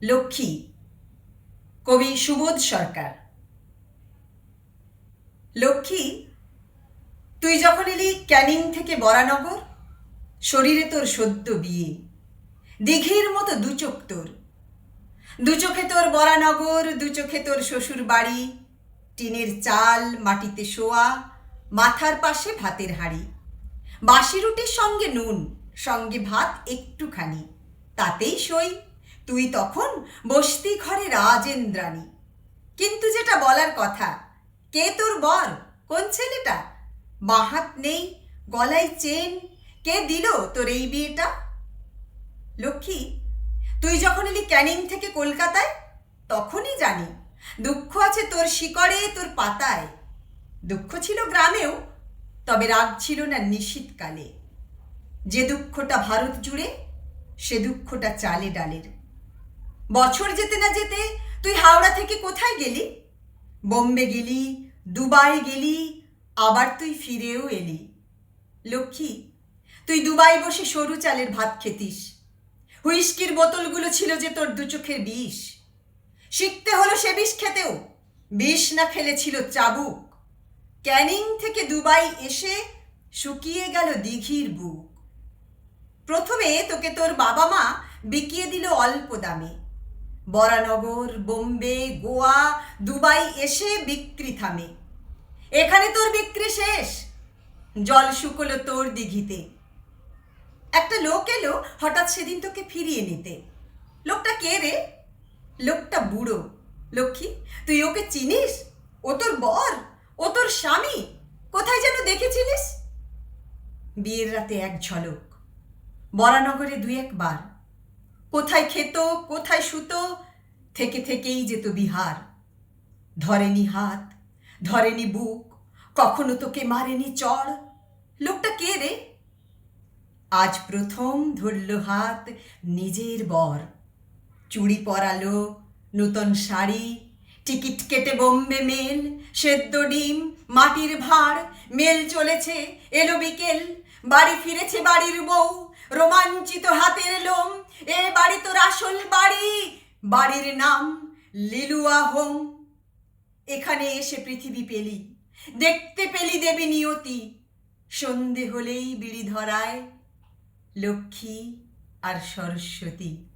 লক্ষ্মী, কবি সুবোধ সরকার। লক্ষ্মী, তুই যখন এলি ক্যানিং থেকে বরানগর, শরীরে তোর সদ্য বিয়ে, দিঘির মতো দু চোখ তোর, দু চোখে তোর বরানগর, দু চোখে তোর শ্বশুর বাড়ি, টিনের চাল মাটিতে শোয়া, মাথার পাশে ভাতের হাঁড়ি, বাসি রুটির সঙ্গে নুন, সঙ্গে ভাত একটুখানি, তাতেই সই। তুই তখন বসতি ঘরে রাজেন্দ্রাণী। কিন্তু যেটা বলার কথা, কে তোর বর, কোন ছেলেটা? বাঁ হাত নেই, গলায় চেন, কে দিল তোর এই বিয়েটা? লক্ষ্মী, তুই যখন এলি ক্যানিং থেকে কলকাতায়, তখনই জানি দুঃখ আছে তোর শিকড়ে, তোর পাতায়। দুঃখ ছিল গ্রামেও, তবে রাগ ছিল না নিশীথকালে। যে দুঃখটা ভারত জুড়ে, সে দুঃখটা চালে ডালের। বছর যেতে না যেতে তুই হাওড়া থেকে কোথায় গেলি? বোম্বে গেলি, দুবাই গেলি, আবার তুই ফিরেও এলি। লক্ষ্মী, তুই দুবাই বসে সরু চালের ভাত খেতিস। হুইস্কির বোতলগুলো ছিল যে তোর দু চোখের বিষ। শিখতে হলো সে বিষ খেতেও, বিষ না খেলে ছিল চাবুক। ক্যানিং থেকে দুবাই এসে শুকিয়ে গেল দিঘির বুক। প্রথমে তোকে তোর বাবা মা বিকিয়ে দিল অল্প দামে। বরানগর, বোম্বে, গোয়া, দুবাই এসে বিক্রি থামে। এখানে তোর বিক্রি শেষ, জল শুকলো তোর দিঘিতে। একটা লোক এলো হঠাৎ সেদিন তোকে ফিরিয়ে নিতে। লোকটা কে রে? লোকটা বুড়ো। লক্ষ্মী, তুই ওকে চিনিস? ও তোর বর, ও তোর স্বামী, কোথায় যেন দেখেছিলিস? বিয়ের রাতে এক ঝলক, বরানগরে দুই একবার, কোথায় খেত, কোথায় শুতো, থেকে থেকেই যেত বিহার। ধরেনি হাত, ধরেনি বুক, কখনো তোকে মারেনি চড়। লোকটা কে রে? আজ প্রথম ধরল হাত নিজের বর। চুড়ি পরালো, নূতন শাড়ি, টিকিট কেটে বোম্বে মেল, সেদ্ধ ডিম, মাটির ভাঁড়, মেল চলেছে, এলো বিকেল, বাড়ি ফিরেছে বাড়ির বউ, রোমাঞ্চিত হাতের লোম। এ বাড়ি তোর আসল বাড়ি, বাড়ির নাম লিলুয়া হোম। এখানে এসে পৃথিবী পেলি, দেখতে পেলি দেবী নিয়তি। সন্ধে হলেই বিড়ি ধরায় লক্ষ্মী আর সরস্বতী।